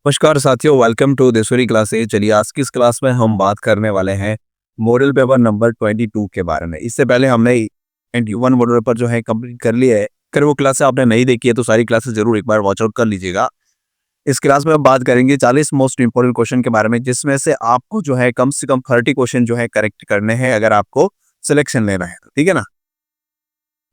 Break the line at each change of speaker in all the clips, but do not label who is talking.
नमस्कार साथियों, welcome to देशोरी classes. चलिए आज की इस क्लास में हम बात करने वाले हैं मॉडल पेपर नंबर 22 के बारे में। इससे पहले हमने 21 मॉडल पेपर जो है कंप्लीट कर लिया है। अगर वो क्लासेस आपने नहीं देखी है तो सारी क्लासेस जरूर एक बार वॉच आउट कर लीजिएगा। इस क्लास में हम बात करेंगे 40 मोस्ट इंपोर्टेंट क्वेश्चन के बारे में, जिसमें से आपको जो है कम से कम 30 क्वेश्चन जो है करेक्ट करने हैं अगर आपको सिलेक्शन लेना है तो, ठीक है ना।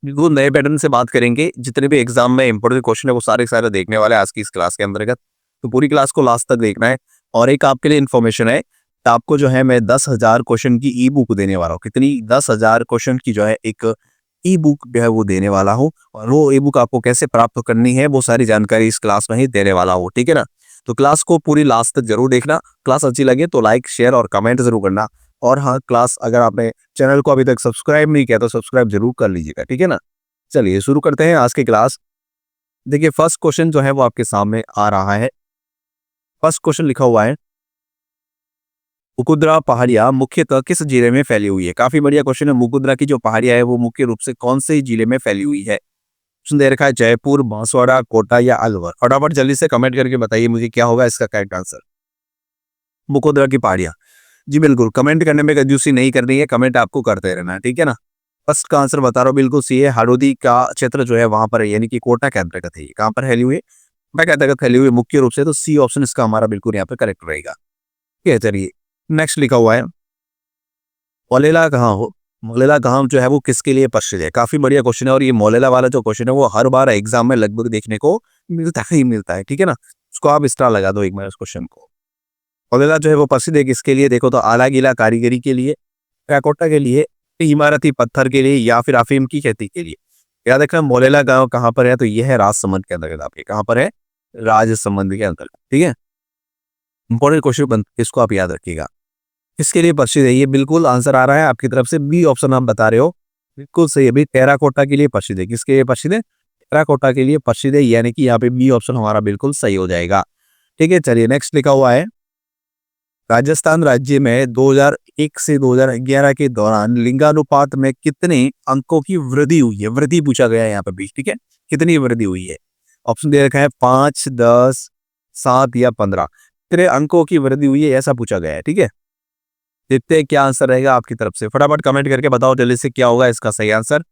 बिल्कुल नए पैटर्न से बात करेंगे। जितने भी एग्जाम में इंपोर्टेंट क्वेश्चन है वो सारे सारे देखने वाले हैं आज की इस क्लास के अंतर्गत। तो पूरी क्लास को लास्ट तक देखना है। और एक आपके लिए इन्फॉर्मेशन है, तो आपको जो है मैं 10,000 क्वेश्चन की ई बुक देने वाला हूँ। कितनी? 10,000 क्वेश्चन की जो है एक ई बुक जो है वो देने वाला हूँ। और वो ई बुक आपको कैसे प्राप्त करनी है वो सारी जानकारी इस क्लास में ही देने वाला हूँ, ठीक है ना। तो क्लास को पूरी लास्ट तक जरूर देखना। क्लास अच्छी लगे तो लाइक, शेयर और कमेंट जरूर करना। और हाँ, क्लास अगर आपने चैनल को अभी तक सब्सक्राइब नहीं किया तो सब्सक्राइब जरूर कर लीजिएगा, ठीक है ना। चलिए शुरू करते हैं आज की क्लास। देखिए फर्स्ट क्वेश्चन जो है वो आपके सामने आ रहा है। फर्स्ट क्वेश्चन लिखा हुआ है, मुकुंदरा पहाड़ियां मुख्यतः किस जिले में फैली हुई है? काफी बढ़िया क्वेश्चन है। मुकुंदरा की जो पहाड़ियां है वो मुख्य रूप से कौन से जिले में फैली हुई है? ऑप्शन दे रखा है जयपुर, बांसवाड़ा, कोटा या अलवर। फटाफट जल्दी से कमेंट करके बताइए मुझे क्या होगा इसका करेक्ट आंसर। मुकुंदरा की पहाड़ियां, जी बिल्कुल। कमेंट करने में कंजूसी नहीं करनी है, कमेंट आपको करते रहना है, ठीक है ना। फर्स्ट का आंसर बता रहा हूँ, बिल्कुल सी है। हाड़ौती का क्षेत्र जो है वहां पर है, यानी कि कोटा के अंतर्गत है। ये कहां पर फैली हुई है? कोटा के अंतर्गत फैली हुई है मुख्य रूप से। तो सी ऑप्शन इसका हमारा बिल्कुल यहाँ पे करेक्ट रहेगा, ठीक है। चलिए नेक्स्ट लिखा हुआ है, मोलेला कहाँ हो? मोलेला कहाँ जो है वो किसके लिए प्रसिद्ध है? काफी बढ़िया क्वेश्चन है। और ये मोलेला वाला जो क्वेश्चन है वो हर बार एग्जाम में लगभग देखने को मिलता ही मिलता है, ठीक है ना। उसको आप स्टार लगा दो एक बार उस क्वेश्चन को। मोलेला जो है वो प्रसिद्ध है किसके लिए? देखो तो आला गीला कारीगरी के लिए, टेराकोटा के लिए, इमारती पत्थर के लिए या फिर अफीम की खेती के लिए। याद रखना मोलेला गांव कहाँ पर है? तो यह है राजसमंद के अंतर्गत। आपके कहाँ पर है? राजसमंद के अंतर्गत, ठीक है। इंपॉर्टेंट क्वेश्चन इसको आप याद रखिएगा। किसके लिए प्रसिद्ध है? ये बिल्कुल आंसर आ रहा है आपकी तरफ से, बी ऑप्शन आप बता रहे हो, बिल्कुल सही है भाई। टेराकोटा के लिए प्रसिद्ध है। किसके लिए प्रसिद्ध है? टेराकोटा के लिए प्रसिद्ध है, यानी कि यहाँ पे बी ऑप्शन हमारा बिल्कुल सही हो जाएगा, ठीक है। चलिए नेक्स्ट लिखा हुआ है, राजस्थान राज्य में 2001 से 2011 के दौरान लिंगानुपात में कितने अंकों की वृद्धि हुई है? वृद्धि पूछा गया है यहाँ पे भी, ठीक है। कितनी वृद्धि हुई है? ऑप्शन दे रखा है 5, 10, 7 या 15। कितने अंकों की वृद्धि हुई है ऐसा पूछा गया है, ठीक है। देखते हैं क्या आंसर रहेगा आपकी तरफ से। फटाफट कमेंट करके बताओ जल्दी से क्या होगा इसका सही आंसर।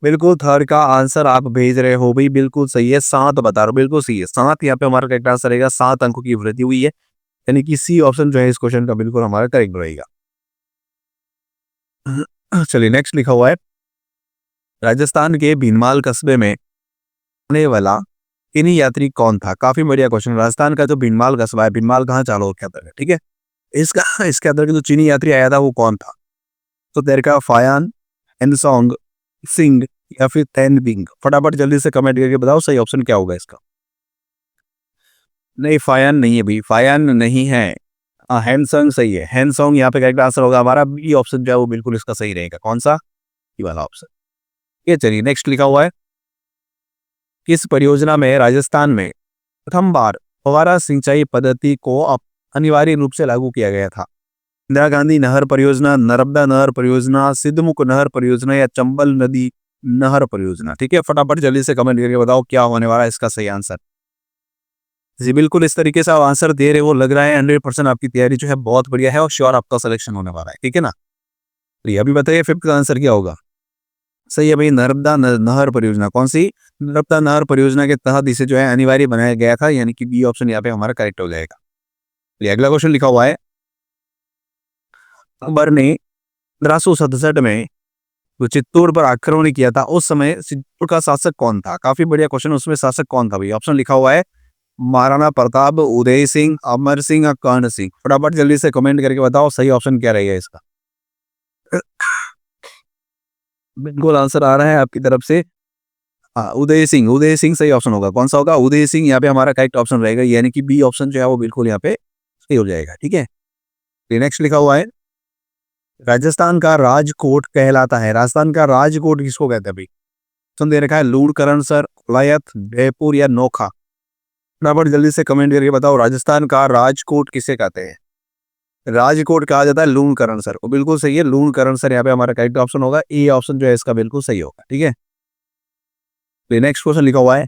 बिल्कुल थर्ड का आंसर आप भेज रहे हो भाई, बिल्कुल सही है। 7 बता रहा हूँ, बिल्कुल सही है। 7 यहाँ पे हमारा करेक्ट आंसर रहेगा। 7 अंकों की वृद्धि हुई है, यानी कि सी ऑप्शन जो है इस क्वेश्चन का बिल्कुल हमारा करेक्ट रहेगा। चलिए नेक्स्ट लिखा हुआ है, राजस्थान के भीनमाल कस्बे में आने वाला चीनी यात्री कौन था? काफी बढ़िया क्वेश्चन। राजस्थान का जो भीनमाल कस्बा है, भीनमाल कहाँ चालू के अंदर है, ठीक है। इसका इसके अंदर जो चीनी यात्री आया था वो कौन था? तो देर का फायान, एनसोंग, सिंह या फिर तैनबिंग। फटाफट जल्दी से कमेंट करके बताओ सही ऑप्शन क्या होगा इसका। नहीं, फायान नहीं है भाई, फायान नहीं है। हैंसोंग सही है। हैंसोंग यहाँ पे करेक्ट आंसर होगा हमारा। बी ऑप्शन जो है वो बिल्कुल इसका सही रहेगा। कौन सा? ये वाला ऑप्शन, ये। चलिए नेक्स्ट लिखा हुआ है, किस परियोजना में राजस्थान में प्रथम बार फव्वारा सिंचाई पद्धति को अनिवार्य रूप से लागू किया गया था? इंदिरा गांधी नहर परियोजना, नर्मदा नहर परियोजना, सिद्धमुख नहर परियोजना या चंबल नदी नहर परियोजना, ठीक है। फटाफट जल्दी से कमेंट करके बताओ क्या होने वाला है इसका सही आंसर। जी बिल्कुल इस तरीके से आप आंसर दे रहे हो, लग रहा है 100% आपकी तैयारी जो है बहुत बढ़िया है और श्योर आपका सिलेक्शन होने वाला है, ठीक है ना। तो ये अभी बताइए फिफ्थ का आंसर क्या होगा। सही है भाई, नर्मदा नहर परियोजना। कौन सी? नर्मदा नहर परियोजना के तहत इसे जो है अनिवार्य बनाया गया था, यानी कि बी ऑप्शन यहाँ पे हमारा करेक्ट हो जाएगा। ये अगला क्वेश्चन लिखा हुआ है, अकबर ने 1567 में तो चित्तौड़ पर आक्रमण किया था, उस समय चित्तौड़ का शासक कौन था? काफी बढ़िया क्वेश्चन। उसमें शासक कौन था भाई? ऑप्शन लिखा हुआ है, महाराणा प्रताप, उदय सिंह, अमर सिंह और कर्ण सिंह। फटाफट जल्दी से कमेंट करके बताओ सही ऑप्शन क्या रहेगा इसका। बिल्कुल आंसर आ रहा है आपकी तरफ से। हाँ, उदय सिंह। उदय सिंह सही ऑप्शन होगा। कौन सा होगा? उदय सिंह यहाँ पे हमारा करेक्ट ऑप्शन रहेगा, यानी कि बी ऑप्शन जो है वो बिल्कुल यहाँ पे सही हो जाएगा, ठीक है। नेक्स्ट लिखा हुआ है, राजस्थान का राजकोट कहलाता है। राजस्थान का राजकोट किसको कहते हैं भाई? ऑप्शन दे रखा है, लूणकरण, कोलायत, जयपुर या नोखा। फटाफट जल्दी से कमेंट करके बताओ राजस्थान का राजकोट किसे कहते हैं? राजकोट कहा जाता है लूणकरण वो बिल्कुल सही है। लूणकरण यहाँ पे हमारा करेक्ट ऑप्शन होगा। ए ऑप्शन जो है इसका बिल्कुल सही होगा, ठीक है। नेक्स्ट क्वेश्चन लिखा हुआ है,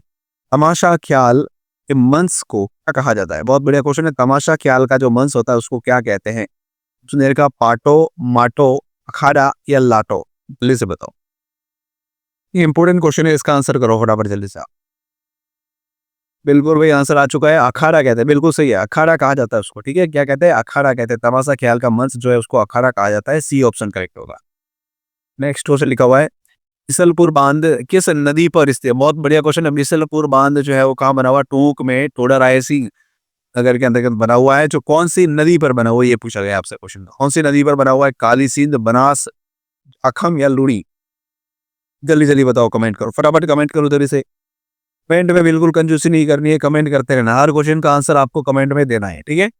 तमाशा ख्याल ये मंच को क्या कहा जाता है? बहुत बढ़िया क्वेश्चन है। तमाशा ख्याल का जो मंच होता है उसको क्या कहते हैं? सुनेर का पाटो, माटो, अखाड़ा या लाटो? जल्दी से बताओ। ये इंपॉर्टेंट क्वेश्चन है, इसका आंसर करो फटाफट जल्दी से आप। बिल्कुल भाई आंसर आ चुका है, अखाड़ा कहते हैं। बिल्कुल सही है, अखाड़ा कहा जाता है उसको। ठीक है, क्या कहते हैं? अखाड़ा कहते हैं। तमाशा ख्याल का मंच जो है उसको अखाड़ा कहा जाता है। सी ऑप्शन करेक्ट होगा। नेक्स्ट क्वेश्चन लिखा हुआ है, बिसलपुर बांध किस नदी पर स्थित है? बहुत बढ़िया क्वेश्चन है। बिसलपुर बांध जो है वो कहाँ बना हुआ है? टोंक में टोडा रायसी नगर के अंतर्गत बना हुआ है। जो कौन सी नदी पर बना हुआ है ये पूछा गया आपसे क्वेश्चन। कौन सी नदी पर बना हुआ है? काली सिंध, बनास, अखम या लुणी? जल्दी जल्दी बताओ, कमेंट करो फटाफट, कमेंट करो जल्दी से। कमेंट में बिल्कुल कंजूसी नहीं करनी है, कमेंट करते रहना। हर क्वेश्चन का आंसर आपको कमेंट में देना है, ठीक है।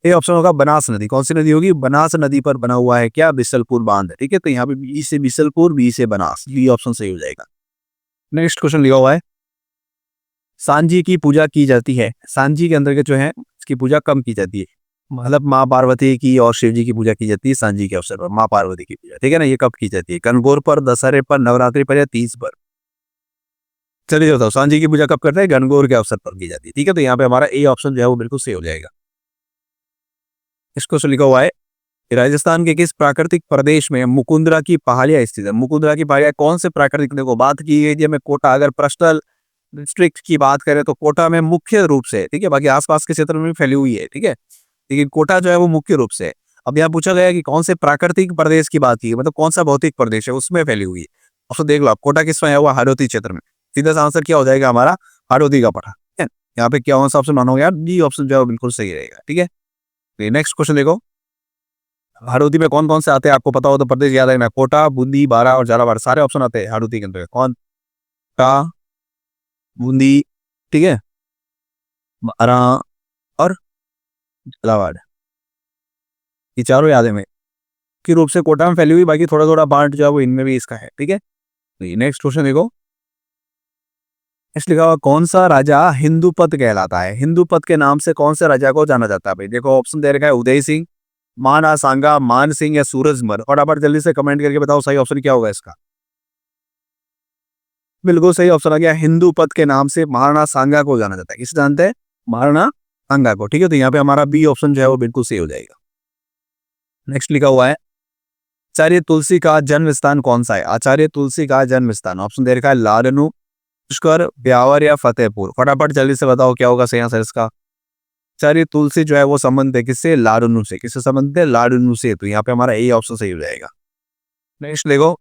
ये ऑप्शन होगा बनास नदी। कौन सी नदी होगी? बनास नदी पर बना हुआ है क्या? बिसलपुर बांध। ठीक है, तो यहाँ पे बी से बिसलपुर, बी से बनास, ये ऑप्शन सही हो जाएगा। नेक्स्ट क्वेश्चन लिखा हुआ है, सांझी की पूजा की जाती है। सांझी के अंतर्गत जो है इसकी पूजा कम की जाती है। मतलब माँ पार्वती की और शिव जी की पूजा की जाती है सांझी के अवसर पर, माँ पार्वती की पूजा। ठीक है ना, ये कब की जाती है? गणगौर पर, दशहरे पर, नवरात्रि पर या तीज पर? चलिए बताओ, सांझी की पूजा कब करते हैं? गणगौर के अवसर पर की जाती है। ठीक है, तो यहाँ पे हमारा ए ऑप्शन जो है वो बिल्कुल सही हो जाएगा। इसको लिखा हुआ है, राजस्थान के किस प्राकृतिक प्रदेश में मुकुंदरा की पहाड़ियां स्थित है? मुकुंदरा की पहाड़ियां कौन से प्राकृतिक, देखो बात की गई है मैं कोटा, अगर पर्सनल डिस्ट्रिक्ट की बात करें तो कोटा में मुख्य रूप से, ठीक है, बाकी आसपास के क्षेत्र में भी फैली हुई है। ठीक है, लेकिन कोटा जो है वो मुख्य रूप से है। अब यहाँ पूछा गया कि कौन से प्राकृतिक प्रदेश की बात की है, मतलब कौन सा भौतिक प्रदेश है उसमें फैली हुई है। अब तो देख लो आप, कोटा किसमें है? हुआ हाड़ौती क्षेत्र में। सीधा सा आंसर क्या हो जाएगा हमारा? हाड़ौती का पड़ा। ठीक है, यहाँ पे क्या कौन सा ऑप्शन मानोगे यार? डी ऑप्शन जो है वो बिल्कुल सही रहेगा। ठीक है, नेक्स्ट क्वेश्चन देखो, हाड़ौती में कौन कौन से आते हैं? आपको पता हो तो प्रदेश याद रखना, कोटा, बूंदी, बारा और झालावाड़, सारे ऑप्शन आते हैं हाड़ौती के अंदर। कौन? कोटा, बूंदी, ठीक है, बारा और झालावाड़, ये चारों याद है में की रूप से कोटा में फैली हुई, बाकी थोड़ा थोड़ा पार्ट जो है वो इनमें भी इसका है। ठीक है, तो नेक्स्ट क्वेश्चन देखो, इस लिखा हुआ, कौन सा राजा हिंदूपत कहलाता है? हिंदूपत के नाम से कौन से राजा को जाना जाता है? भाई देखो ऑप्शन दे रखा है, उदय सिंह, माना सांगा, मान सिंह या सूरजमल। फटाफट जल्दी से कमेंट करके बताओ सही ऑप्शन क्या होगा इसका। बिल्कुल सही ऑप्शन आ गया, हिंदूपत के नाम से महाराणा सांगा को जाना जाता है। किसे जानते हैं? महाराणा सांगा को। ठीक है, तो यहाँ पे हमारा बी ऑप्शन जो है वो बिल्कुल सही हो जाएगा। नेक्स्ट लिखा हुआ है, आचार्य तुलसी का जन्म स्थान कौन सा है? आचार्य तुलसी का जन्म स्थान, ऑप्शन दे रखा है, लाडनू, पुष्कर, ब्यावर या फतेहपुर। फटाफट जल्दी से बताओ क्या होगा सही आंसर इसका। आचार्य तुलसी जो है वो संबंध है किससे? लाडनू से। किससे संबंध है? लाडनू से। तो यहाँ पे हमारा ए ऑप्शन सही हो जाएगा। नेक्स्ट देखो,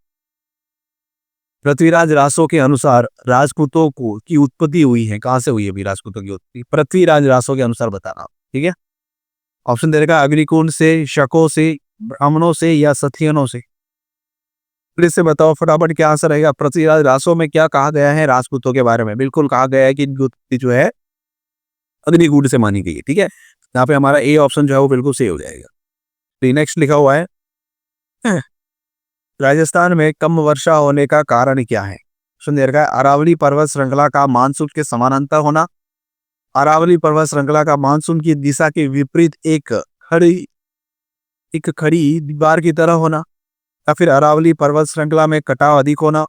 पृथ्वीराज रासो के अनुसार राजपूतों को की उत्पत्ति हुई है, कहां से हुई है अभी राजपूतों की उत्पत्ति? पृथ्वीराज रासो के अनुसार बताना। ठीक है, ऑप्शन दे रखा, अग्निकुंड से, शकों से, ब्राह्मणों से या सथियनों से? फिर से बताओ फटाफट क्या आंसर रहेगा। पृथ्वीराज रासो में क्या कहा गया है राजपूतों के बारे में? बिल्कुल कहा गया है कि इनकी उत्पत्ति जो है अग्निकुंड से मानी गई है। ठीक है, यहाँ पे हमारा ए ऑप्शन जो है वो बिल्कुल सही हो जाएगा। तो नेक्स्ट लिखा हुआ है, राजस्थान में कम वर्षा होने का कारण क्या है? ऑप्शन दे रखा है, अरावली पर्वत श्रृंखला का मानसून के समानांतर होना, अरावली पर्वत श्रृंखला का मानसून की दिशा के विपरीत एक खड़ी दीवार की तरह होना, या फिर अरावली पर्वत श्रृंखला में कटाव अधिक होना,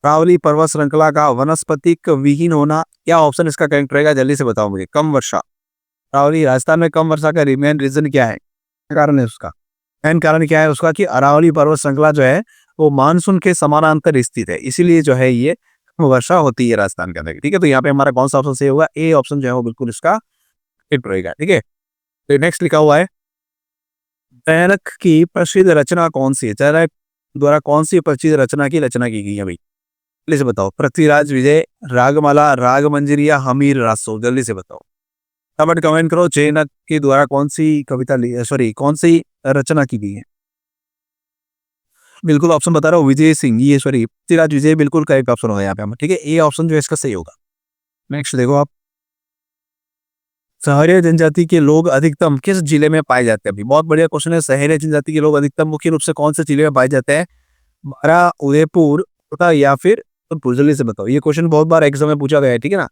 अरावली पर्वत श्रृंखला का वनस्पतिक विहीन होना। क्या ऑप्शन इसका करेक्ट रहेगा? जल्दी से बताओ मुझे। कम वर्षा, अरावली राजस्थान में कम वर्षा का मेन रीजन क्या है? क्या कारण है उसका? मेन कारण क्या है उसका कि अरावली पर्वत श्रृंखला जो है वो मानसून के समानांतर स्थित है, इसीलिए जो है ये वर्षा होती है राजस्थान के अंदर। ठीक है, तो यहाँ पे हमारा कौन सा ऑप्शन सही होगा? ए ऑप्शन जो है वो बिल्कुल इसका हिट रहेगा। ठीक है, तो नेक्स्ट लिखा हुआ है, चाणक्य की प्रसिद्ध रचना कौन सी है? चाणक्य द्वारा कौन सी प्रसिद्ध रचना की रचना की गई है भाई? जल्दी से बताओ। पृथ्वीराज विजय, रागमाला, रागमंजरी या हमीर रासो? जल्दी से बताओ, कमेंट कमेंट करो। चाणक्य के द्वारा कौन सी कविता सॉरी कौन सी रचना की गई है? बिल्कुल ऑप्शन बता रहा हूँ, विजय सिंह, ये सॉरी पृथ्वीराज विजय बिल्कुल करेक्ट ऑप्शन होगा यहाँ पे। ठीक है, ए ऑप्शन जो है इसका सही होगा। नेक्स्ट देखो आप, सहरिया जनजाति के लोग अधिकतम किस जिले में पाए जाते हैं? अभी बहुत बढ़िया क्वेश्चन है। सहरिया जनजाति के लोग अधिकतम मुख्य रूप से कौन से जिले में पाए जाते हैं? बारा, उदयपुर, कोटा या फिर तो जल्दी से बताओ। ये क्वेश्चन बहुत बार एग्जाम में पूछा गया है। ठीक है ना,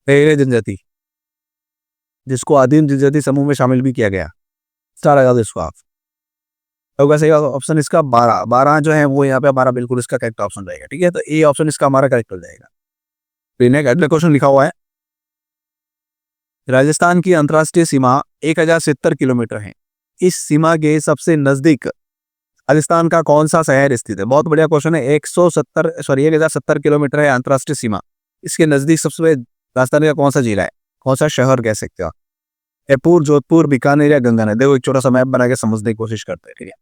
सहरिया जनजाति जिसको आदिम जनजाति समूह में शामिल भी किया गया, स्टार लगा दो इसको आप। होगा सही ऑप्शन इसका बारह। बारह जो है वो यहाँ पे हमारा बिल्कुल इसका करेक्ट ऑप्शन रहेगा। ठीक है, तो ए ऑप्शन इसका हमारा करेक्ट हो जाएगा। तो अगला क्वेश्चन लिखा हुआ है, राजस्थान की अंतर्राष्ट्रीय सीमा 1070 किलोमीटर है। इस सीमा के सबसे नजदीक राजस्थान का कौन सा शहर स्थित है? बहुत बढ़िया क्वेश्चन है। 1070 किलोमीटर है अंतर्राष्ट्रीय सीमा। इसके नजदीक सबसे राजस्थान का कौन सा जिला है, कौन सा शहर कह सकते हो आप? जयपुर, जोधपुर, बीकानेर या गंगानगर? देखो एक छोटा सा मैप बना के समझने की कोशिश करते हैं, ठीक है।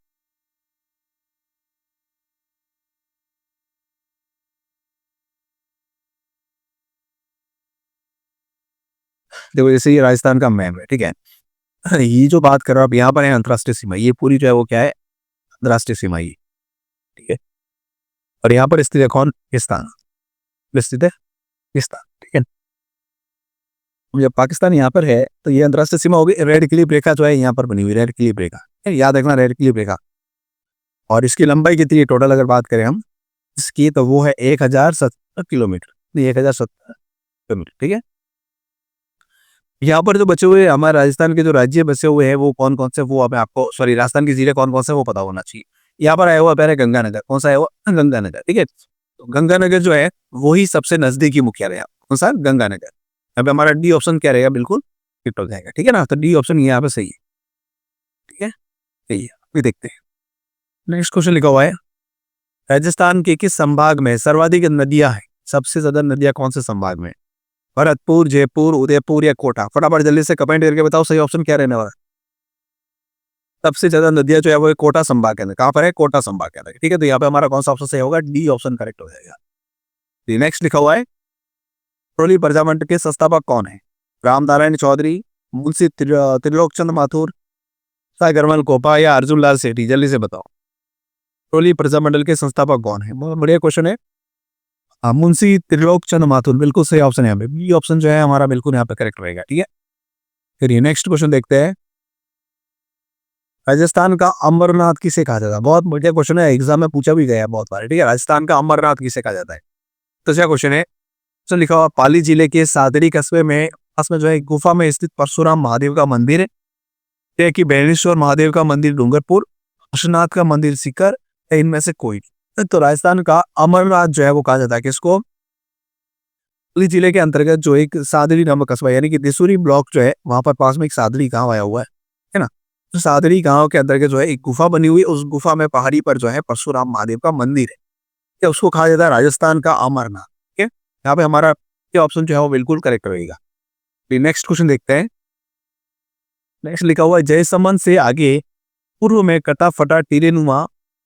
देखो जैसे ये राजस्थान का मैप है, ठीक है। ये जो बात कर रहा हूँ आप, यहाँ पर है अंतर्राष्ट्रीय सीमा, ये पूरी जो है वो क्या है, अंतर्राष्ट्रीय सीमा ये, ठीक है। और यहाँ पर स्थित है कौन? पाकिस्तान स्थित है, पाकिस्तान, ठीक है। जब पाकिस्तान यहाँ पर है तो ये अंतर्राष्ट्रीय सीमा होगी। रेड क्लिप रेखा जो है यहाँ पर बनी हुई, रेड क्लिप रेखा, याद रखना, रेड क्लिप रेखा। और इसकी लंबाई कितनी है टोटल अगर बात करें हम इसकी, तो वो है 1070 किलोमीटर, 1070 किलोमीटर, ठीक है। यहाँ पर जो बचे हुए हमारे राजस्थान के जो राज्य बचे हुए हैं वो कौन कौन से, वो हमें आपको, सॉरी, राजस्थान के जिले कौन कौन से वो पता होना चाहिए। यहाँ पर आया हुआ पहले गंगानगर, कौन सा है वो? गंगानगर, ठीक है। तो गंगानगर जो है वही सबसे नजदीकी मुख्यालय है, कौन सा? गंगानगर। अब हमारा डी ऑप्शन क्या रहेगा, बिल्कुल फिट हो जाएगा, ठीक है ना। तो डी ऑप्शन यहाँ पे सही है, ठीक है, सही है। अभी देखते हैं नेक्स्ट क्वेश्चन लिखा हुआ है, राजस्थान के किस संभाग में सर्वाधिक नदियां हैं? सबसे ज्यादा नदियां कौन से संभाग में? भरतपुर, जयपुर, उदयपुर या कोटा? फटाफट जल्दी से कमेंट करके बताओ सही ऑप्शन क्या रहने वाला है। सबसे ज्यादा नदियां जो है वो कोटा संभाग के अंदर, कहां पर है? कोटा संभाग के अंदर, ठीक है। तो यहाँ पे हमारा कौन सा ऑप्शन सही होगा? डी ऑप्शन करेक्ट हो जाएगा। नेक्स्ट लिखा हुआ है, सिरोही प्रजामंडल के संस्थापक कौन है? रामनारायण चौधरी, मुंशी त्रिलोकचंद माथुर, सागरमल कोपा या अर्जुन लाल सेठी? जल्दी से बताओ, सिरोही प्रजामंडल के संस्थापक कौन है? बहुत बढ़िया क्वेश्चन है। मुंशी त्रिलोकचंद माथुर, बिल्कुल सही ऑप्शन है। यहाँ पे बी ऑप्शन जो है हमारा बिल्कुल यहाँ पे करेक्ट रहेगा, ठीक है। फिर ये नेक्स्ट क्वेश्चन देखते हैं, राजस्थान का अमरनाथ किसे कहा जाता है? बहुत बढ़िया क्वेश्चन है, एग्जाम में पूछा भी गया है बहुत बार, ठीक है। राजस्थान का अमरनाथ किसे कहा जाता है? तो क्या क्वेश्चन है, तो लिखा हुआ, पाली जिले के सादरी कस्बे में पास में जो है गुफा में स्थित परशुराम महादेव का मंदिर है कि बेणेश्वर महादेव का मंदिर डूंगरपुर, विश्वनाथ का मंदिर सीकर, या इनमें से कोई? तो राजस्थान का अमरनाथ जो है वो कहा जाता है किसको? पाली जिले के अंतर्गत जो एक सादरी नामक कस्बा, यानी कि दिसूरी ब्लॉक जो है वहां पर पास में एक सादरी गांव आया हुआ है ना। तो सादरी गांव के अंतर्गत जो है एक गुफा बनी हुई, उस गुफा में पहाड़ी पर जो है परशुराम महादेव का मंदिर है, क्या उसको कहा जाता है राजस्थान का अमरनाथ, ठीक है। यहाँ पे हमारा ये ऑप्शन जो है वो बिल्कुल करेक्ट रहेगा। नेक्स्ट क्वेश्चन देखते हैं, नेक्स्ट लिखा हुआ है, जयसमंद से आगे पूर्व में कटा फटा टीरेनुमा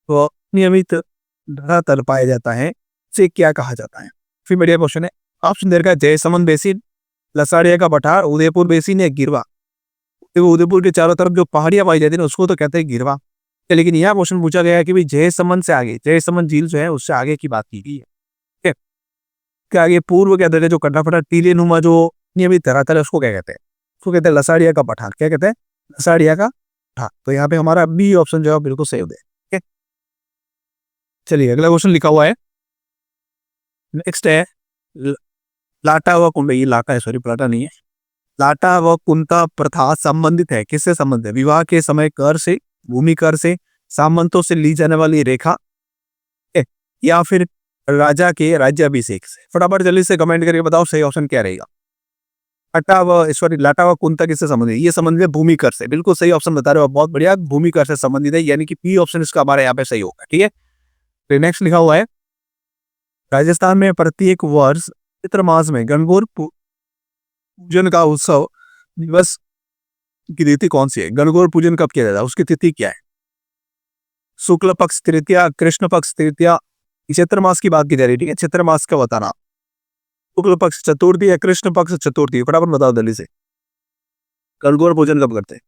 तो नियमित धरातल पाया जाता है, से क्या कहा जाता है? फिर बढ़िया क्वेश्चन है। ऑप्शन दे रखा है, जयसमंद बेसिन, लसाड़िया का पठार, उदयपुर बेसिन या गिरवा? देखो उदयपुर के चारों तरफ जो पहाड़ियां पाई जाती है ना उसको तो कहते हैं गिरवा, लेकिन यह क्वेश्चन पूछा गया है कि भाई जयसमंद से आगे, जयसमंद झील जो है उससे आगे की बात की गई है, ठीक है। के आगे पूर्व के अंदर जो कटा फटा टीरेनुमा जो नियमित धरातल है उसको क्या कहते हैं? उसको कहते हैं लसाड़िया का पठार। क्या कहते हैं? लसाड़िया का पठार। तो यहाँ पे हमारा बी ऑप्शन जो है बिल्कुल सही हो गया, ठीक है। चलिए अगला क्वेश्चन लिखा हुआ है, नेक्स्ट है, लाटा व कुंडा, ये लाटा है, सॉरी प्लाटा नहीं है। लाटा व कुंता प्रथा संबंधित है, किससे संबंधित है? विवाह के समय कर से, भूमि कर से, सामंतों से ली जाने वाली रेखा, या फिर राजा के राज्याभिषेक से? फटाफट जल्दी से कमेंट करके बताओ सही ऑप्शन क्या रहेगा। लाटा व कुंता किससे संबंधित है? ये संबंधित है भूमि कर से, बिल्कुल सही ऑप्शन बता रहे हो, बहुत बढ़िया, भूमि कर से संबंधित है, यानी कि पी ऑप्शन इसका हमारे यहाँ पे सही होगा, ठीक है। फिर नेक्स्ट लिखा हुआ है, राजस्थान में प्रत्येक वर्ष चैत्र मास में गणगौर पूजन का उत्सव दिवस की तिथि कौन सी है? गणगौर पूजन कब किया जाता है, उसकी तिथि क्या है? शुक्ल पक्ष तृतीया, कृष्ण पक्ष तृतीया, चैत्र मास की बात की जा रही है, ठीक है। चैत्र मास का बताना, शुक्ल पक्ष चतुर्थी या कृष्ण पक्ष चतुर्थी? फटाफट बताओ जल्दी से, गणगौर पूजन कब करते हैं?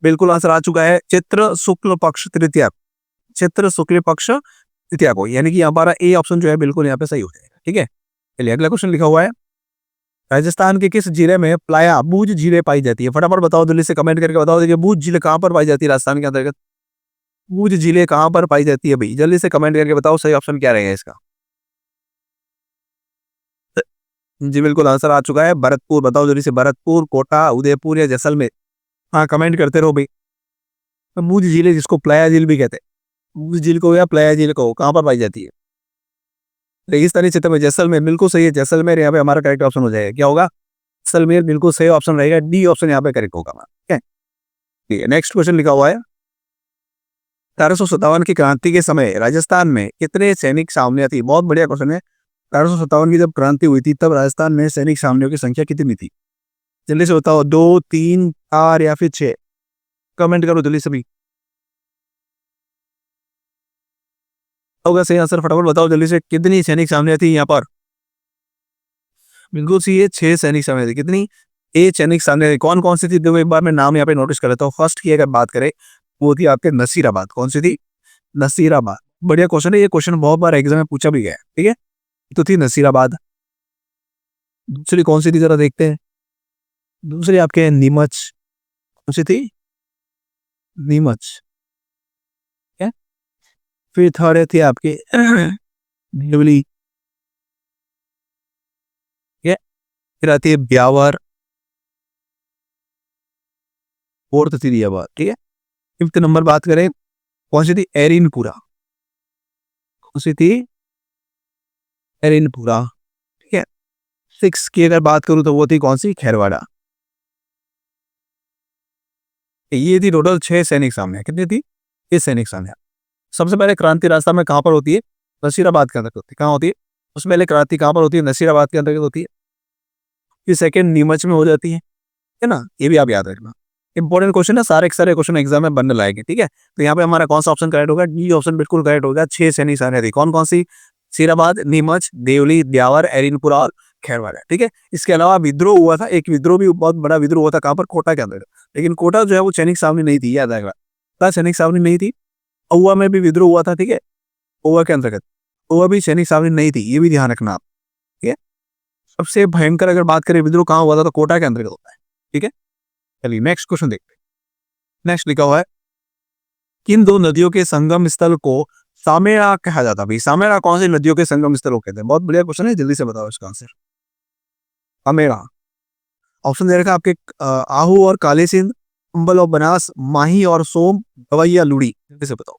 बिल्कुल आंसर आ चुका है, चैत्र शुक्ल पक्ष तृतीया, चैत्र शुक्ल पक्ष तृतीया को, यानी कि हमारा ए ऑप्शन जो है बिल्कुल यहाँ पे सही हो जाएगा, ठीक है। चलिए अगला क्वेश्चन लिखा हुआ है, राजस्थान के किस जिले में प्लाया बूझ झीलें पाई जाती है? फटाफट बताओ जल्दी से कमेंट करके बताओ, देखिए बूझ झीलें कहाँ पर पाई जाती है राजस्थान के अंतर्गत? बूझ झीलें कहाँ पर पाई जाती है भाई, जल्दी से कमेंट करके बताओ सही ऑप्शन क्या रहेगा इसका। जी बिल्कुल आंसर आ चुका है, भरतपुर। बताओ जल्दी से, भरतपुर, कोटा, उदयपुर या जैसलमेर? हाँ कमेंट करते रहो भाई। बूझ झीलें, जिसको प्लाया झील भी कहते हैं, बूझ झील को या प्लाया झील को, कहाँ पर पाई जाती है? रेगिस्तानी क्षेत्र में, जैसलमेर, बिल्कुल सही है, जैसलमेर यहाँ पे हमारा करेक्ट ऑप्शन हो जाएगा। क्या होगा? जैसलमेर बिल्कुल सही ऑप्शन रहेगा, डी ऑप्शन यहाँ पे करेक्ट होगा हमारा, ठीक है। नेक्स्ट क्वेश्चन लिखा हुआ है 1857 की क्रांति के समय राजस्थान में कितने सैनिक सामने थी। बहुत बढ़िया क्वेश्चन है। 1857 की जब क्रांति हुई थी तब राजस्थान में सैनिक सामने की संख्या कितनी थी? जल्दी से बताओ, 2, 3, 4 या फिर 6? कमेंट करो जल्दी सभी। होगा सही आंसर, फटाफट बताओ जल्दी से, कितनी सैनिक सामने थी यहाँ पर? बिल्कुल सही है, 6 सैनिक सामने थी। कितनी? 8 सैनिक सामने थी। कौन कौन सी थी? देखो एक बार मैं नाम यहाँ पे नोटिस कर लेता हूँ। फर्स्ट की अगर बात करें वो थी आपके नसीराबाद। कौन सी थी? नसीराबाद। बढ़िया क्वेश्चन है, ये क्वेश्चन बहुत बार एग्जाम में पूछा भी गया है, ठीक है। तो थी नसीराबाद। दूसरी कौन सी थी जरा देखते हैं। दूसरी आपके नीमच। कौन सी थी? नीमच, क्या? फिर थर्ड थी आपके देवली, ठीक है। फिर आती है ब्यावर। फोर्थ थी दियाबाद, ठीक है। फिफ्थ नंबर बात करें, कौन सी थी? एरिनपुरा। कौन सी थी? एरिनपुरा, ठीक है। 6 की अगर बात करूं तो वो थी कौन सी? खैरवाड़ा। ये थी टोटल 6 सैनिक सामने। कितनी थी? 6 सैनिक सामने। सबसे पहले क्रांति राजस्थान में कहाँ पर होती है? नसीराबाद के अंदर होती है। कहाँ होती है? उससे पहले क्रांति कहाँ पर होती है? नसीराबाद के अंदर होती है। फिर सेकंड नीमच में हो जाती है ना। ये भी आप याद रखना, इंपॉर्टेंट क्वेश्चन है, सारे सारे क्वेश्चन एग्जाम में बनने लाएंगे, ठीक है। तो यहाँ पे हमारा कौन सा ऑप्शन करेक्ट होगा? डी ऑप्शन बिल्कुल करेक्ट होगा। 6 सैनिक सामने थी। कौन कौन सी? सीराबाद, नीमच, देवली, ब्यावर, एरिनपुरा और खैरवाड़ा, ठीक है। इसके अलावा विद्रोह हुआ था, एक विद्रोह भी बहुत बड़ा विद्रोह हुआ था। कहाँ पर? कोटा के अंदर। लेकिन कोटा जो है वो सैनिक सामने नहीं थी, याद आएगा। सैनिक सामने नहीं थी। औवा में भी विद्रोह हुआ था, ठीक है। औवा के अंतर्गत औवा भी सैनिक सामने नहीं थी, ये भी ध्यान रखना आप, ठीक है। सबसे भयंकर अगर बात करें विद्रोह कहाँ हुआ था तो कोटा के अंतर्गत होता है, ठीक है। चलिए नेक्स्ट क्वेश्चन देखते हैं। नेक्स्ट लिखा हुआ है किन दो नदियों के संगम स्थल को सामेरा कहा जाता है? भाई सामेरा कौन सी नदियों के संगम स्थल को कहते हैं? बहुत बढ़िया क्वेश्चन है, जल्दी से बताओ इसका आंसर। सामेरा। ऑप्शन दे रखा है आपके आहू और काले सिंध, अंबल और बनास, माही और सोम, गवैया लुड़ी। जल्दी से बताओ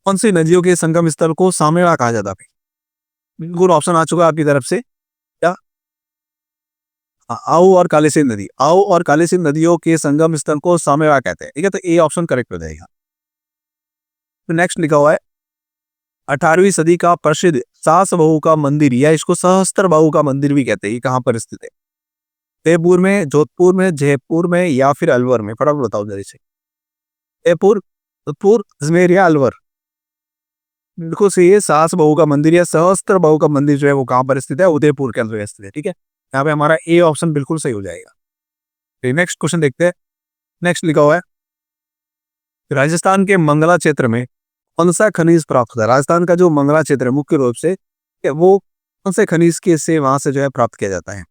कौन सी नदियों के संगम स्थल को सामेरा कहा जाता है? बिल्कुल ऑप्शन आ चुका है आपकी तरफ से, क्या? आओ और काले सिंध नदी। आओ और काले सिंध नदियों के संगम स्थल को सामेरा कहते हैं, ठीक है। तो ए ऑप्शन करेक्ट हो जाएगा। तो नेक्स्ट लिखा हुआ है 18वीं सदी का प्रसिद्ध सास बहू का मंदिर, या इसको सहस्त्र बहू का मंदिर भी कहते हैं, ये कहाँ पर स्थित है? जयपुर में, जोधपुर में, जयपुर में या फिर अलवर में? फटाफट बताओ जल्दी से। जयपुर, जोधपुर, अजमेर या अलवर? बिल्कुल सही है, सास बहू का मंदिर या सहस्त्र बहू का मंदिर जो है वो कहाँ पर स्थित है? उदयपुर के अंदर स्थित है, ठीक है। यहाँ पे हमारा ए ऑप्शन बिल्कुल सही हो जाएगा। नेक्स्ट क्वेश्चन देखते हैं। नेक्स्ट लिखा हुआ है राजस्थान के मंगला क्षेत्र में कौन सा खनिज प्राप्त होता है? राजस्थान का जो मंगला क्षेत्र है मुख्य रूप से वो कौन से खनिज के से वहां से जो है प्राप्त किया जाता है?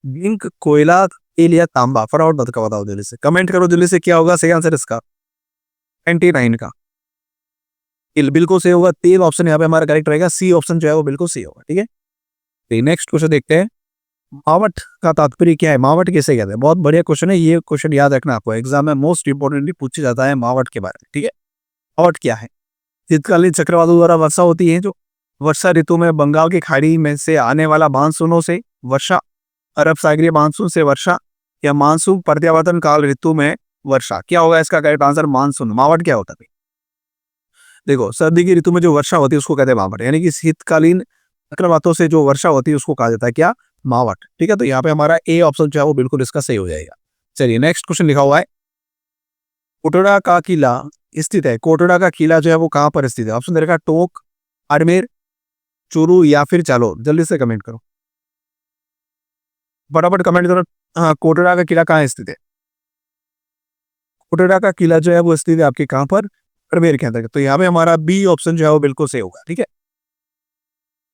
जिंक, कोयला, तेल या तांबा? फटाफट बताओ जल्दी से, कमेंट करो जल्दी से, क्या होगा सही आंसर इसका? 99 का तेल बिल्कुल सही होगा। तेल ऑप्शन यहाँ पे हमारा करेक्ट रहेगा। सी ऑप्शन जो है वो बिल्कुल सही होगा, ठीक है। नेक्स्ट क्वेश्चन देखते हैं मावट का तात्पर्य क्या है? मावट किसे कहते हैं? बहुत बढ़िया क्वेश्चन है, ये क्वेश्चन याद रखना आपको, एग्जाम में मोस्ट इंपोर्टेंटली पूछा जाता है मावट के बारे में, ठीक है। मावट क्या है? शीतकालीन चक्रवातों द्वारा वर्षा होती है जो वर्षा ऋतु में बंगाल की खाड़ी में से आने वाला मानसूनों से वर्षा, अरब सागरीय मानसून से वर्षा, या मानसून प्रत्यावर्तन काल ऋतु में वर्षा? क्या होगा इसका करेक्ट आंसर? मानसून। मावट क्या होता है? देखो सर्दी की ऋतु में जो वर्षा होती है उसको कहते हैं मावट, यानी कि शीतकालीन चक्रवातों से जो वर्षा होती है उसको कहा जाता है क्या? मावट, ठीक है। तो यहाँ पे हमारा ए ऑप्शन जो है वो बिल्कुल इसका सही हो जाएगा। चलिए नेक्स्ट क्वेश्चन लिखा हुआ है कोटड़ा का किला स्थित है। कोटड़ा का किला जो है वो कहाँ पर स्थित है? ऑप्शन दे रखा है टोंक, अजमेर, चूरू या फिर जालोर। जल्दी से कमेंट करो, फटाफट कमेंट करो। हाँ, कोटड़ा का किला कहाँ स्थित है? कोटड़ा का किला जो है वो स्थित है आपके कहाँ पर? अजमेर के अंदर। तो यहाँ पे हमारा बी ऑप्शन जो है वो बिल्कुल सही होगा, ठीक है।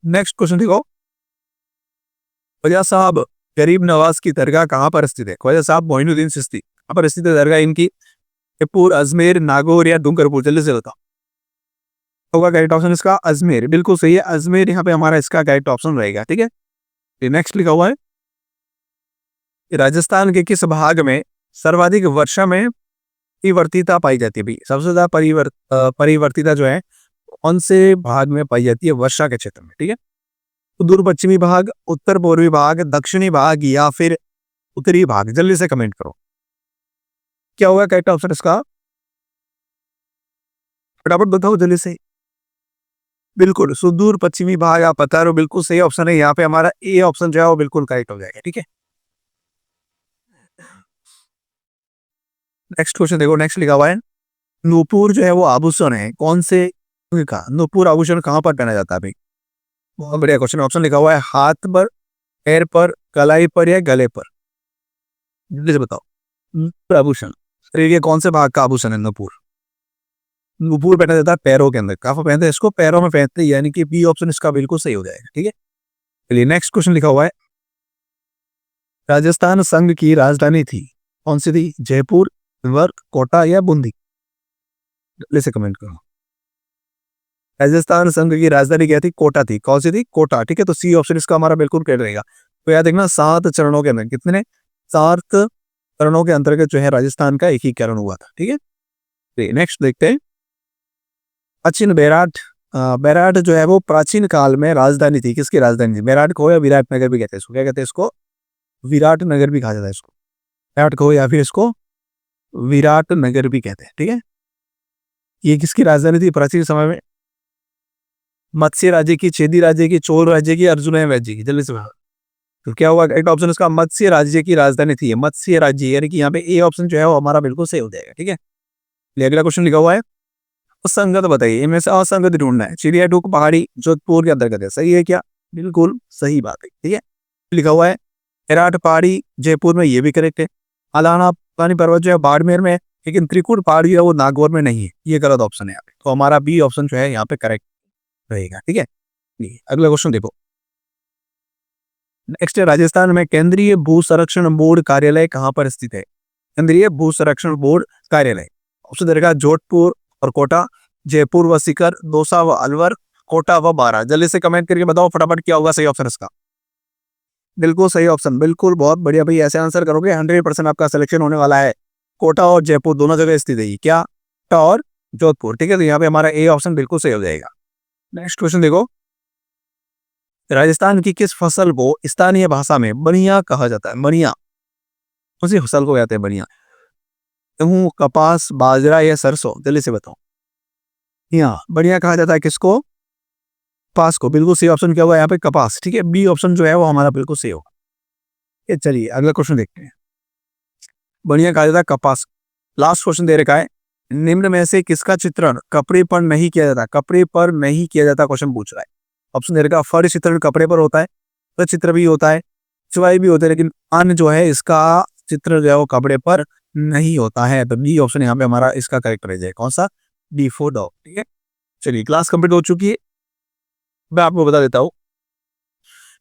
नेक्स्ट क्वेश्चन देखो ख्वाजा साहब गरीब नवाज की दरगाह कहाँ पर स्थित है? ख्वाजा साहब मोइनुद्दीन चिश्ती कहाँ पर स्थित है दरगाह इनकी? जयपुर, अजमेर, नागौर या डूंगरपुर? जल्दी से बताओ होगा करेक्ट ऑप्शन इसका अजमेर। बिल्कुल सही है, अजमेर यहाँ पे हमारा इसका करेक्ट ऑप्शन रहेगा, ठीक है। नेक्स्ट लिखा हुआ है राजस्थान के किस भाग में सर्वाधिक वर्षा में परिवर्तिता पाई जाती है? भाई सबसे ज्यादा परिवर्तिता जो है कौन से भाग में पाई जाती है? वर्षा के क्षेत्र में, ठीक है। उत्तर पश्चिमी भाग, उत्तर पूर्वी भाग, दक्षिणी भाग या फिर उत्तरी भाग, जल्दी से कमेंट करो। क्या होगा करेक्ट ऑप्शन इसका? फटाफट बताओ जल्दी से। बिल्कुल, सुदूर पश्चिमी भाग आप बता रहे हो, बिल्कुल सही ऑप्शन है। यहाँ पे हमारा ए ऑप्शन जो है वो बिल्कुल करेक्ट हो जाएगा, ठीक है। नेक्स्ट क्वेश्चन देखो, नेक्स्ट लिखा हुआ है नूपुर जो है वो आभूषण है कौन से का? नूपुर आभूषण कहाँ पर पहना जाता है भाई? बहुत बढ़िया क्वेश्चन। ऑप्शन लिखा हुआ है हाथ पर, पैर पर, कलाई पर या गले पर। जल्दी से बताओ। नूपुर आभूषण शरीर के कौन से भाग का आभूषण है नूपुर? नूपुर पहना जाता है पैरों के अंदर। कहाँ पर पहनते हैं इसको? पैरों में पहनते हैं, यानी कि बी ऑप्शन इसका बिल्कुल सही हो जाएगा, ठीक है। चलिए नेक्स्ट क्वेश्चन लिखा हुआ है राजस्थान संघ की राजधानी थी कौन सी थी? जयपुर, अलवर, कोटा या बूंदी? जल्दी से कमेंट करो। राजस्थान संघ की राजधानी क्या थी? कोटा थी। कौन सी थी? कोटा, ठीक है। तो सी ऑप्शन इसका हमारा बिल्कुल करेक्ट रहेगा। तो याद देखना 7 चरणों के अंदर कितने 7 चरणों के अंतर्गत जो है राजस्थान का एकीकरण हुआ था, ठीक है। नेक्स्ट देखते हैं प्राचीन बेराट। बेराट जो है वो प्राचीन काल में राजधानी थी, किसकी राजधानी थी? बेराट को या विराट नगर भी कहते हैं इसको। क्या कहते हैं इसको? विराट नगर भी कहा जाता है इसको। बेराट को या फिर इसको विराट नगर भी कहते हैं, ठीक है। ये किसकी राजधानी थी प्राचीन समय में? मत्स्य राज्य की, चेदी राज्य की, चोल राज्य की, अर्जुन राज्य की? जल्दी से बताओ। तो क्या होगा एक ऑप्शन इसका? मत्स्य राज्य की राजधानी थी, मत्स्य राज्य, यानी कि यहाँ पे ए ऑप्शन जो है वो हमारा बिल्कुल सही हो जाएगा, ठीक है। अगला क्वेश्चन लिखा हुआ है असंगत बताइए, इनमें से असंगत ढूंढना है। चिड़िया टूक पहाड़ी जोधपुर के अंतर्गत है, सही है क्या? बिल्कुल सही बात है, ठीक है। लिखा हुआ है एराट पहाड़ी जयपुर में, ये भी करेक्ट है। अलाना पानी पर्वत जो है बाड़मेर में है, लेकिन त्रिकुट पहाड़ी है वो नागौर में नहीं है, ये गलत ऑप्शन है यहाँ पे। तो हमारा बी ऑप्शन जो है यहाँ पे करेक्ट रहेगा, ठीक है। अगला क्वेश्चन देखो। नेक्स्ट है राजस्थान में केंद्रीय भू संरक्षण बोर्ड कार्यालय कहाँ पर स्थित है? केंद्रीय भू संरक्षण बोर्ड कार्यालय ऑप्शन दे रखा जोधपुर और कोटा, जयपुर व सीकर, दौसा व अलवर, कोटा व बारा। जल्दी से कमेंट करके बताओ फटाफट क्या होगा सही ऑप्शन इसका। बिल्कुल सही ऑप्शन, बिल्कुल बहुत बढ़िया भाई। ऐसे आंसर करोगे 100% आपका सिलेक्शन होने वाला है। कोटा और जयपुर दोनों जगह स्थित है, क्या? कोटा और जोधपुर, ठीक है। तो यहाँ पे हमारा ए ऑप्शन बिल्कुल सही हो जाएगा। नेक्स्ट क्वेश्चन देखो, राजस्थान की किस फसल को स्थानीय भाषा में बनिया कहा जाता है? बनिया उसी फसल को कहते हैं बनिया। गेहूं, कपास, बाजरा या सरसों? जल्दी से बताओ। यहाँ बढ़िया कहा जाता है किसको? कपास को। बिल्कुल सही ऑप्शन क्या हुआ यहाँ पे? कपास, ठीक है। बी ऑप्शन जो है वो हमारा बिल्कुल सही होगा। चलिए अगला क्वेश्चन देखते हैं। बढ़िया कहा जाता है कपास। लास्ट क्वेश्चन दे रखा है निम्न में से किसका चित्रण कपड़े पर नहीं किया जाता? कपड़े पर नहीं किया जाता क्वेश्चन पूछ रहा है। ऑप्शन दे रखा फर चित्रण कपड़े पर होता है, चित्र भी होता है, चुवाई भी होता है, लेकिन अन्न जो है इसका चित्र जो है वो कपड़े पर नहीं होता है। तो बी ऑप्शन यहाँ पे हमारा इसका करेक्ट रह जाएगा। कौन सा? डी फॉर डॉग, ठीक है। चलिए क्लास कंप्लीट हो चुकी है। मैं आपको बता देता हूँ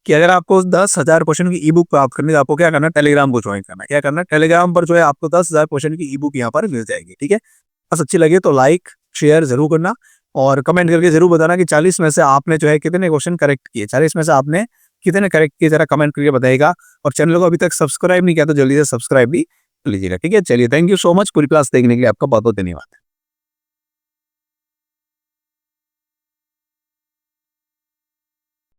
कि अगर आपको 10,000 क्वेश्चन की ई बुक प्राप्त करनी है, आपको क्या करना है? टेलीग्राम को ज्वाइन करना है। क्या करना है? टेलीग्राम पर जो है आपको 10,000 क्वेश्चन की ई बुक यहाँ पर मिल जाएगी, ठीक है। बस अच्छी लगे तो लाइक शेयर जरूर करना और कमेंट करके जरूर बताना कि 40 में से आपने जो है कितने क्वेश्चन करेक्ट किए। 40 में से आपने कितने करेक्ट किए जरा कमेंट करके बताएगा। और चैनल को अभी तक सब्सक्राइब नहीं किया तो जल्दी से सब्सक्राइब भी कर लीजिएगा, ठीक है। चलिए थैंक यू सो मच। पूरी क्लास देखने के लिए आपका बहुत बहुत धन्यवाद।